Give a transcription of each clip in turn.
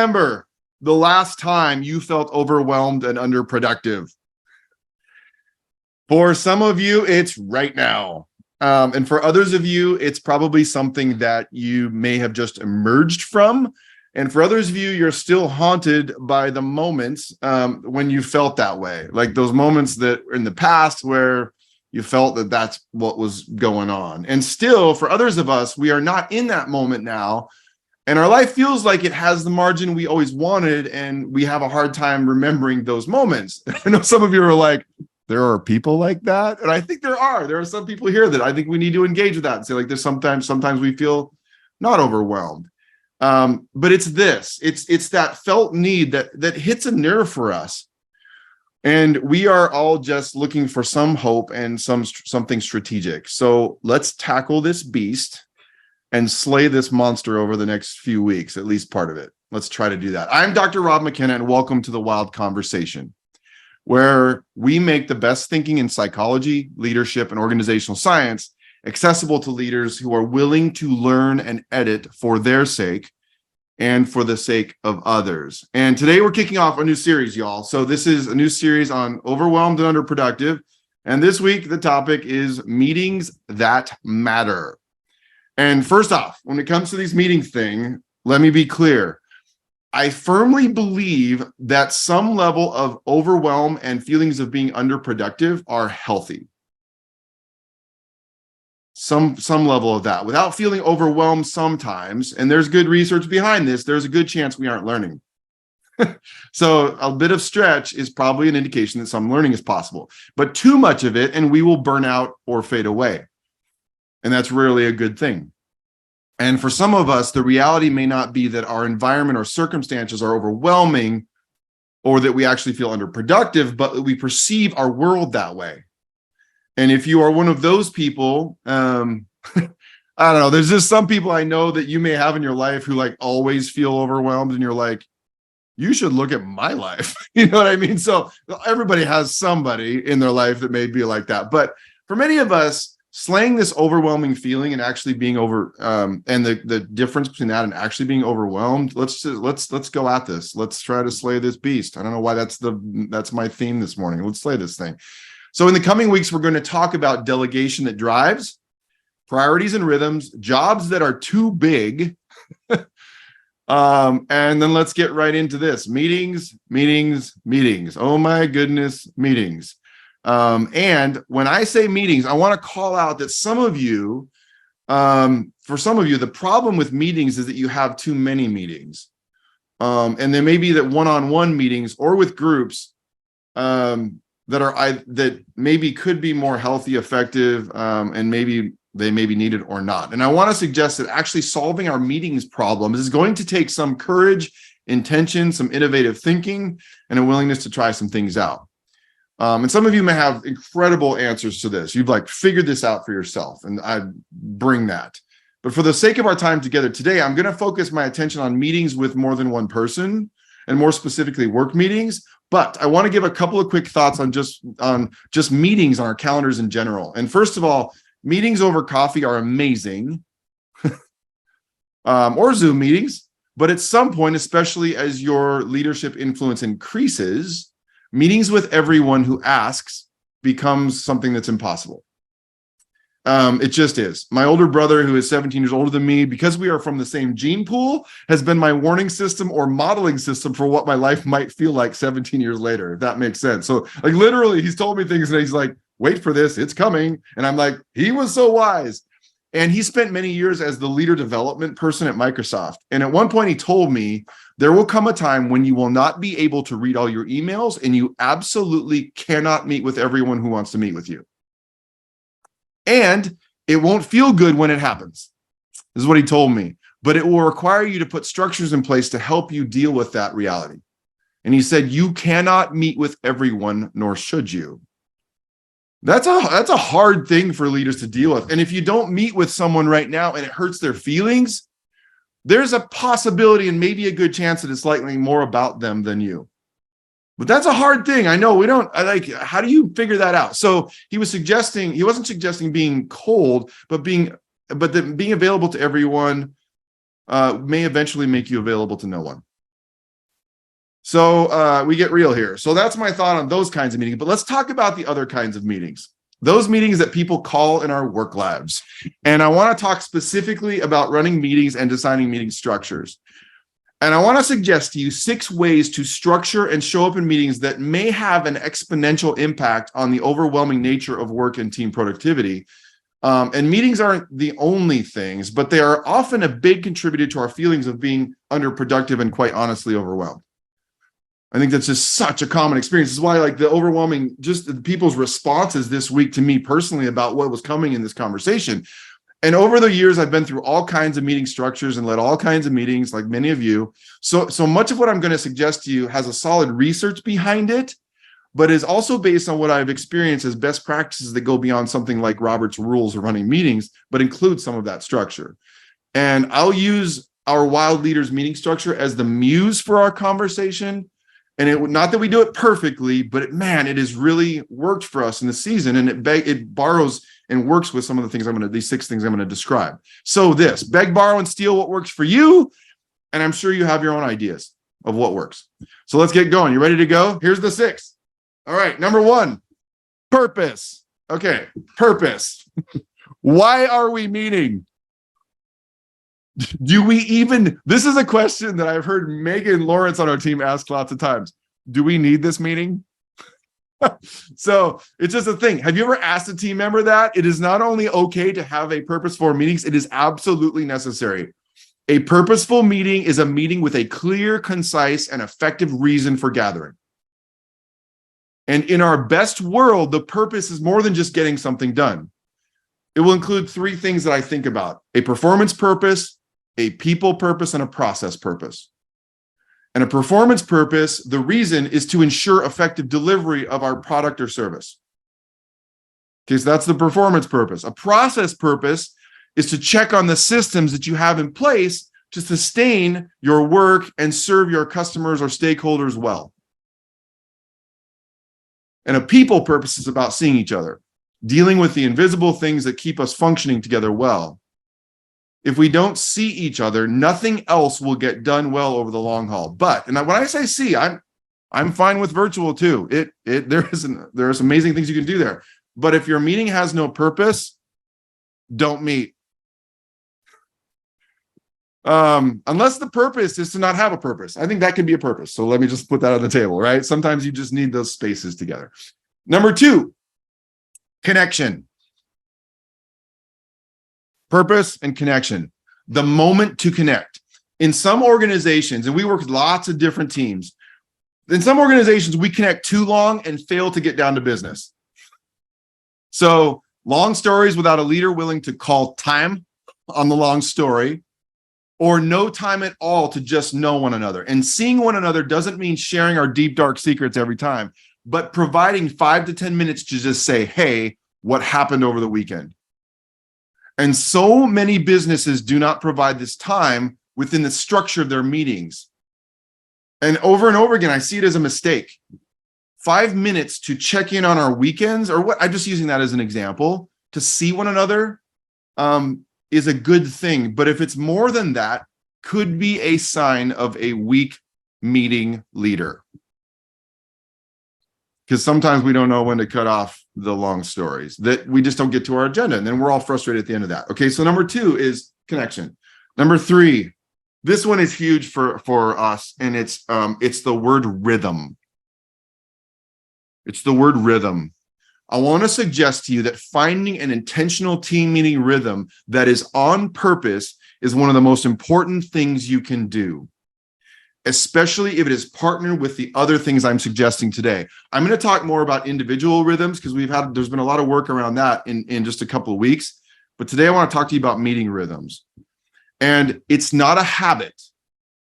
remember the last time you felt overwhelmed and underproductive? For some of you, it's right now. And for others of you, it's probably something that you may have just emerged from. And for others of you, you're still haunted by the moments when you felt that way, like those moments that in the past where you felt that that's what was going on. And still, for others of us, we are not in that moment now. And our life feels like it has the margin we always wanted, and we have a hard time remembering those moments. I know some of you are like, there are people like that. And I think there are some people here that I think we need to engage with that and say, like, there's sometimes we feel not overwhelmed. But it's that felt need that hits a nerve for us. And we are all just looking for some hope and something strategic. So let's tackle this beast and slay this monster over the next few weeks, at least part of it. Let's try to do that. I'm Dr. Rob McKenna, and welcome to the WiLD Conversation, where we make the best thinking in psychology, leadership, and organizational science accessible to leaders who are willing to learn and edit for their sake and for the sake of others. And today we're kicking off a new series, y'all. So this is a new series on overwhelmed and underproductive. And this week, the topic is meetings that matter. And first off, when it comes to these meetings thing, let me be clear. I firmly believe that some level of overwhelm and feelings of being underproductive are healthy. Some level of that, without feeling overwhelmed sometimes, and there's good research behind this, there's a good chance we aren't learning. So a bit of stretch is probably an indication that some learning is possible, but too much of it and we will burn out or fade away. And that's rarely a good thing. And for some of us, the reality may not be that our environment or circumstances are overwhelming or that we actually feel underproductive, but that we perceive our world that way. And if you are one of those people, I don't know, there's just some people I know that you may have in your life who like always feel overwhelmed, and you're like, you should look at my life. You know what I mean? So everybody has somebody in their life that may be like that. But for many of us, slaying this overwhelming feeling and actually being and the difference between that and actually being overwhelmed, let's go at this. Let's try to slay this beast. I don't know why that's my theme this morning. Let's slay this thing. So in the coming weeks, we're going to talk about delegation that drives, priorities and rhythms, jobs that are too big. And then let's get right into this. Meetings. Oh my goodness, meetings. And when I say meetings, I want to call out that some of you, for some of you, the problem with meetings is that you have too many meetings. And there may be that one-on-one meetings or with groups, that maybe could be more healthy, effective, and maybe they may be needed or not. And I want to suggest that actually solving our meetings problems is going to take some courage, intention, some innovative thinking, and a willingness to try some things out. And some of you may have incredible answers to this. You've like figured this out for yourself, and I bring that. But for the sake of our time together today, I'm going to focus my attention on meetings with more than one person, and more specifically work meetings. But I want to give a couple of quick thoughts on just meetings on our calendars in general. And first of all, meetings over coffee are amazing, or Zoom meetings. But at some point, especially as your leadership influence increases, meetings with everyone who asks becomes something that's impossible. It just is. My older brother, who is 17 years older than me, because we are from the same gene pool, has been my warning system or modeling system for what my life might feel like 17 years later, if that makes sense. So like literally he's told me things and he's like, wait for this, it's coming. And I'm like, he was so wise. And he spent many years as the leader development person at Microsoft. And at one point he told me, there will come a time when you will not be able to read all your emails, and you absolutely cannot meet with everyone who wants to meet with you. And it won't feel good when it happens. This is what he told me. But it will require you to put structures in place to help you deal with that reality. And he said, you cannot meet with everyone, nor should you. That's a hard thing for leaders to deal with. And if you don't meet with someone right now and it hurts their feelings, there's a possibility and maybe a good chance that it's likely more about them than you. But that's a hard thing. I know how do you figure that out? So he wasn't suggesting being cold, but being available to everyone may eventually make you available to no one. So we get real here. So that's my thought on those kinds of meetings. But let's talk about the other kinds of meetings, those meetings that people call in our work lives. And I want to talk specifically about running meetings and designing meeting structures. And I want to suggest to you 6 ways to structure and show up in meetings that may have an exponential impact on the overwhelming nature of work and team productivity. And meetings aren't the only things, but they are often a big contributor to our feelings of being underproductive and quite honestly overwhelmed. I think that's just such a common experience. This is why, like, the overwhelming, just the people's responses this week to me personally about what was coming in this conversation. And over the years, I've been through all kinds of meeting structures and led all kinds of meetings, like many of you. So much of what I'm going to suggest to you has a solid research behind it, but is also based on what I've experienced as best practices that go beyond something like Robert's rules of running meetings, but include some of that structure. And I'll use our WiLD Leaders meeting structure as the muse for our conversation. And it not that we do it perfectly, but it has really worked for us in the season, and it borrows and works with some of the things these 6 things I'm going to describe. So this, beg, borrow, and steal what works for you, and I'm sure you have your own ideas of what works. So let's get going. You ready to go? Here's the 6. All right, number 1, purpose. Okay, purpose. Why are we meeting? Do we even, this is a question that I've heard Megan Lawrence on our team ask lots of times. Do we need this meeting? So it's just a thing. Have you ever asked a team member that? It is not only okay to have a purposeful meetings, it is absolutely necessary. A purposeful meeting is a meeting with a clear, concise, and effective reason for gathering. And in our best world, the purpose is more than just getting something done. It will include 3 things that I think about: a performance purpose, a people purpose, and a process purpose. And a performance purpose, the reason is to ensure effective delivery of our product or service. Okay, so that's the performance purpose. A process purpose is to check on the systems that you have in place to sustain your work and serve your customers or stakeholders well. And a people purpose is about seeing each other, dealing with the invisible things that keep us functioning together well. If we don't see each other, nothing else will get done well over the long haul. But, and when I say see, I'm fine with virtual too. There's amazing things you can do there. But if your meeting has no purpose, don't meet. Unless the purpose is to not have a purpose. I think that could be a purpose. So let me just put that on the table, right? Sometimes you just need those spaces together. Number 2, connection. Purpose and connection, the moment to connect. In some organizations, and we work with lots of different teams, in some organizations, we connect too long and fail to get down to business. So long stories without a leader willing to call time on the long story, or no time at all to just know one another. And seeing one another doesn't mean sharing our deep, dark secrets every time, but providing 5 to 10 minutes to just say, hey, what happened over the weekend? And so many businesses do not provide this time within the structure of their meetings. And over again, I see it as a mistake. 5 minutes to check in on our weekends, or what, I'm just using that as an example, to see one another is a good thing. But if it's more than that, could be a sign of a weak meeting leader. Because sometimes we don't know when to cut off the long stories, that we just don't get to our agenda, and then we're all frustrated at the end of that. Okay, so number 2 is connection. Number 3, this one is huge for us, and it's the word rhythm. It's the word rhythm. I want to suggest to you that finding an intentional team meeting rhythm that is on purpose is one of the most important things you can do, especially if it is partnered with the other things I'm suggesting today. I'm going to talk more about individual rhythms because there's been a lot of work around that in just a couple of weeks. But today I want to talk to you about meeting rhythms. And it's not a habit,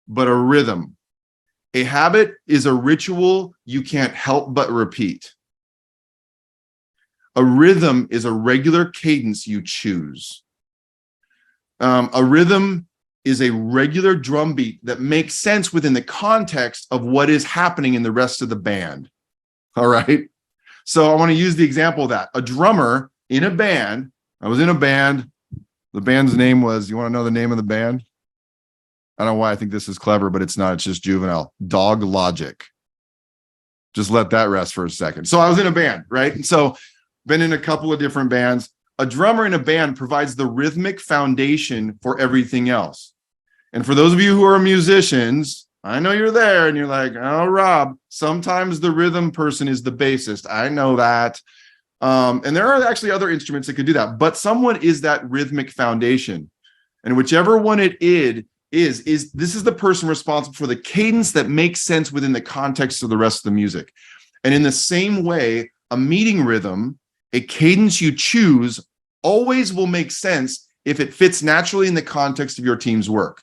but a rhythm. A habit is a ritual you can't help but repeat. A rhythm is a regular cadence you choose. A rhythm is a regular drumbeat that makes sense within the context of what is happening in the rest of the band. All right. So I want to use the example of that. A drummer in a band, I was in a band. The band's name was, you want to know the name of the band? I don't know why I think this is clever, but it's not. It's just juvenile. Dog logic. Just let that rest for a second. So I was in a band, right? And so been in a couple of different bands. A drummer in a band provides the rhythmic foundation for everything else. And for those of you who are musicians, I know you're there and you're like, oh, Rob, sometimes the rhythm person is the bassist. I know that. And there are actually other instruments that could do that, but someone is that rhythmic foundation. And whichever one it is this is the person responsible for the cadence that makes sense within the context of the rest of the music. And in the same way, a meeting rhythm, a cadence you choose, always will make sense if it fits naturally in the context of your team's work.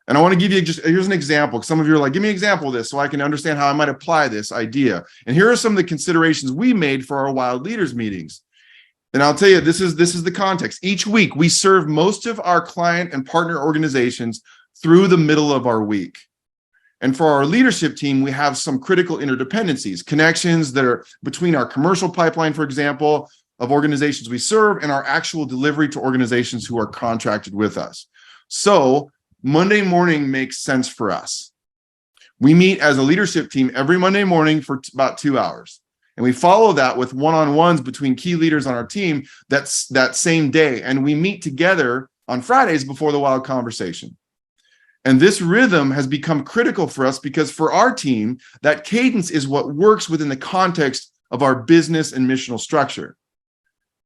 And I want to give you here's an example. Some of you are like, give me an example of this so I can understand how I might apply this idea. And here are some of the considerations we made for our WiLD leaders meetings. And I'll tell you, this is the context. Each week, we serve most of our client and partner organizations through the middle of our week. And for our leadership team, we have some critical interdependencies, connections that are between our commercial pipeline, for example, of organizations we serve and our actual delivery to organizations who are contracted with us. So Monday morning makes sense for us. We meet as a leadership team every Monday morning for about 2 hours. And we follow that with one-on-ones between key leaders on our team that same day. And we meet together on Fridays before the WiLD conversation. And this rhythm has become critical for us because for our team, that cadence is what works within the context of our business and missional structure.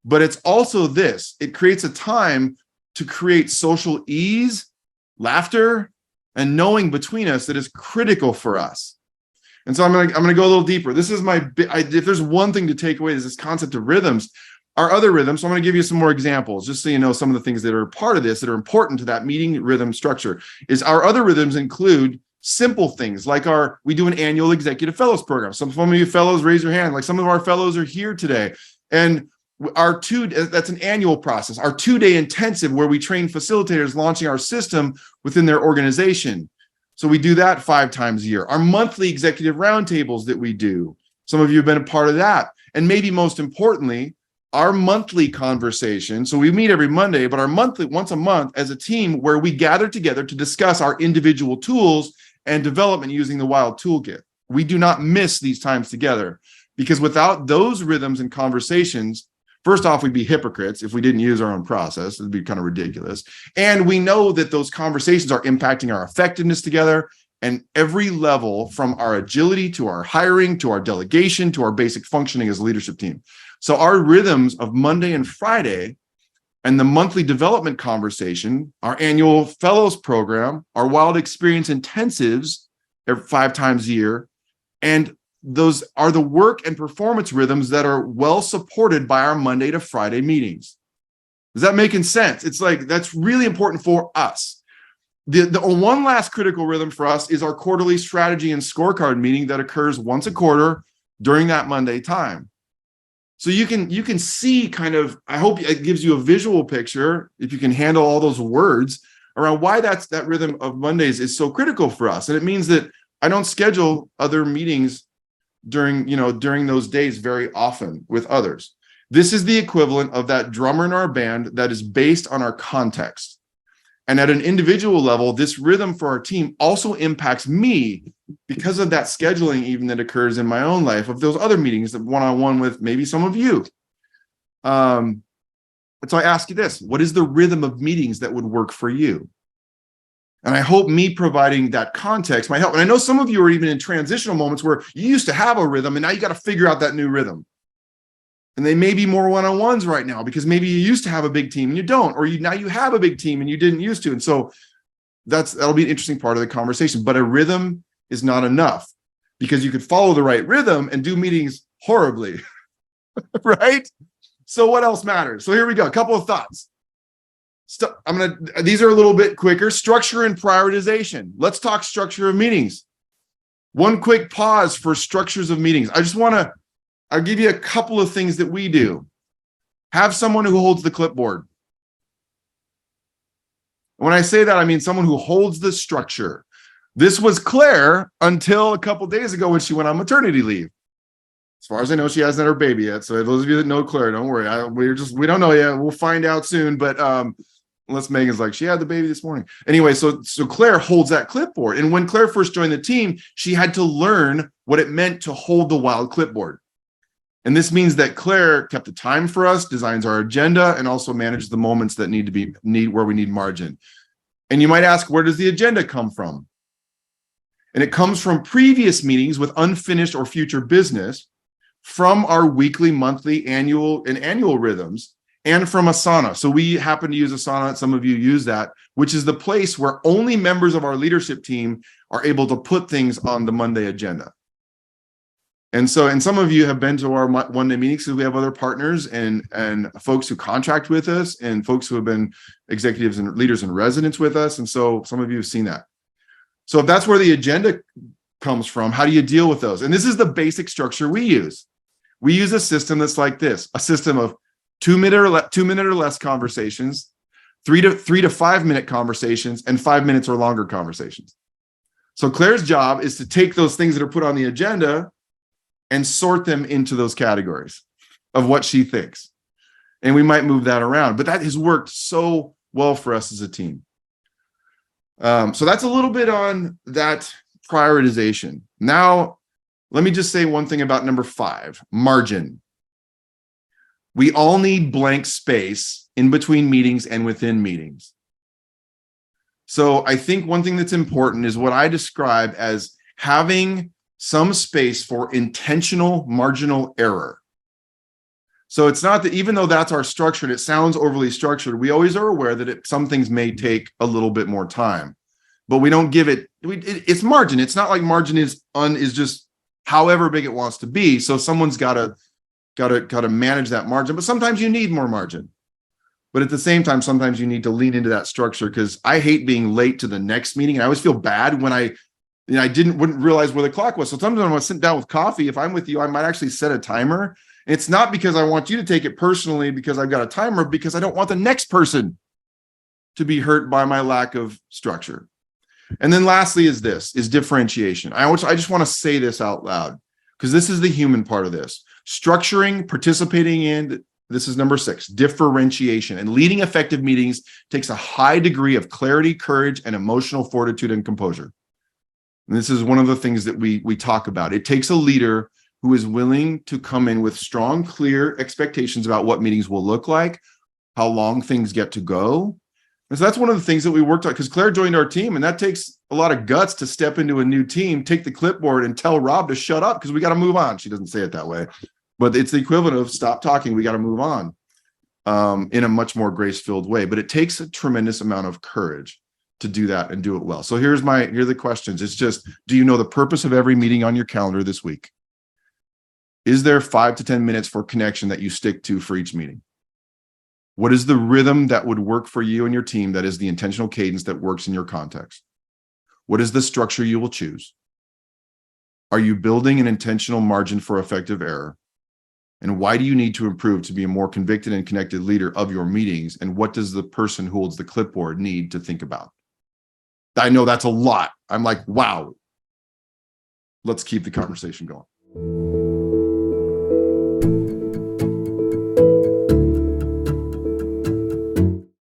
But it's also this, it creates a time to create social ease, laughter, and knowing between us that is critical for us. And so I'm gonna go a little deeper. This is if there's one thing to take away is this concept of rhythms. Our other rhythms, so I'm going to give you some more examples, just so you know some of the things that are part of this that are important to that meeting rhythm structure. Is our other rhythms include simple things like we do an annual executive fellows program. Some of you fellows raise your hand, like some of our fellows are here today. And that's an annual process, our 2-day intensive where we train facilitators launching our system within their organization. So we do that 5 times a year. Our monthly executive roundtables that we do. Some of you have been a part of that. And maybe most importantly, our monthly conversation. So we meet every Monday, but our monthly, once a month as a team where we gather together to discuss our individual tools and development using the WiLD toolkit. We do not miss these times together because without those rhythms and conversations, first off, we'd be hypocrites if we didn't use our own process. It'd be kind of ridiculous. And we know that those conversations are impacting our effectiveness together and every level from our agility to our hiring, to our delegation, to our basic functioning as a leadership team. So our rhythms of Monday and Friday and the monthly development conversation, our annual fellows program, our WiLD experience intensives 5 times a year, and those are the work and performance rhythms that are well supported by our Monday to Friday meetings. Is that making sense? It's like, that's really important for us. The one last critical rhythm for us is our quarterly strategy and scorecard meeting that occurs once a quarter during that Monday time. So you can see kind of, I hope it gives you a visual picture, if you can handle all those words, around why that rhythm of Mondays is so critical for us. And it means that I don't schedule other meetings during those days very often with others. This is the equivalent of that drummer in our band that is based on our context. And at an individual level, this rhythm for our team also impacts me because of that scheduling even that occurs in my own life of those other meetings, that one-on-one with maybe some of you. And so I ask you this, what is the rhythm of meetings that would work for you? And I hope me providing that context might help. And I know some of you are even in transitional moments where you used to have a rhythm and now you got to figure out that new rhythm. And they may be more one-on-ones right now because maybe you used to have a big team and you don't, or now you have a big team and you didn't used to. And so that'll be an interesting part of the conversation. But a rhythm is not enough because you could follow the right rhythm and do meetings horribly, right? So what else matters? So here we go. A couple of thoughts. These are a little bit quicker. Structure and prioritization. Let's talk structure of meetings. One quick pause for structures of meetings. I'll give you a couple of things that we do. Have someone who holds the clipboard. When I say that, I mean someone who holds the structure. This was Claire until a couple days ago when she went on maternity leave. As far as I know, she hasn't had her baby yet. So those of you that know Claire, don't worry. We don't know yet. We'll find out soon. But Unless Megan's like, she had the baby this morning. Anyway, so Claire holds that clipboard. And when Claire first joined the team, she had to learn what it meant to hold the WiLD clipboard. And this means that Claire kept the time for us, designs our agenda, and also manages the moments that where we need margin. And you might ask, where does the agenda come from? And it comes from previous meetings with unfinished or future business, from our weekly, monthly, annual rhythms, and from Asana. So we happen to use Asana. Some of you use that, which is the place where only members of our leadership team are able to put things on the Monday agenda. And some of you have been to our one-day meetings because we have other partners and folks who contract with us and folks who have been executives and leaders in residence with us. And so some of you have seen that. So if that's where the agenda comes from, how do you deal with those? And this is the basic structure we use. We use a system that's like this, a system of 2 minute or less conversations, 3 to 5 minute conversations, and 5 minutes or longer conversations. So Claire's job is to take those things that are put on the agenda and sort them into those categories of what she thinks. And we might move that around, but that has worked so well for us as a team. So that's a little bit on that prioritization. Now, let me just say one thing about number 5, margin. We all need blank space in between meetings and within meetings. So I think one thing that's important is what I describe as having some space for intentional marginal error. So it's not that, even though that's our structure and it sounds overly structured, we always are aware that some things may take a little bit more time, but we don't give it's margin. It's not like margin is just however big it wants to be. So someone's got to manage that margin, but sometimes you need more margin. But at the same time, sometimes you need to lean into that structure, because I hate being late to the next meeting. And I always feel bad when I wouldn't realize where the clock was. So sometimes when I sit down with coffee, if I'm with you, I might actually set a timer. And it's not because I want you to take it personally because I've got a timer, because I don't want the next person to be hurt by my lack of structure. And then lastly is differentiation. I just want to say this out loud, because this is the human part of this. Structuring, participating in, this is number 6, differentiation. And leading effective meetings takes a high degree of clarity, courage, and emotional fortitude and composure. And this is one of the things that we talk about. It takes a leader who is willing to come in with strong, clear expectations about what meetings will look like, how long things get to go. And so that's one of the things that we worked on, because Claire joined our team, and that takes a lot of guts to step into a new team, take the clipboard and tell Rob to shut up because we got to move on. She doesn't say it that way, but it's the equivalent of stop talking. We got to move on in a much more grace-filled way. But it takes a tremendous amount of courage to do that and do it well. So here are the questions. It's just, do you know the purpose of every meeting on your calendar this week? Is there 5 to 10 minutes for connection that you stick to for each meeting? What is the rhythm that would work for you and your team that is the intentional cadence that works in your context? What is the structure you will choose? Are you building an intentional margin for effective error? And why do you need to improve to be a more convicted and connected leader of your meetings? And what does the person who holds the clipboard need to think about? I know that's a lot. I'm like, wow. Let's keep the conversation going.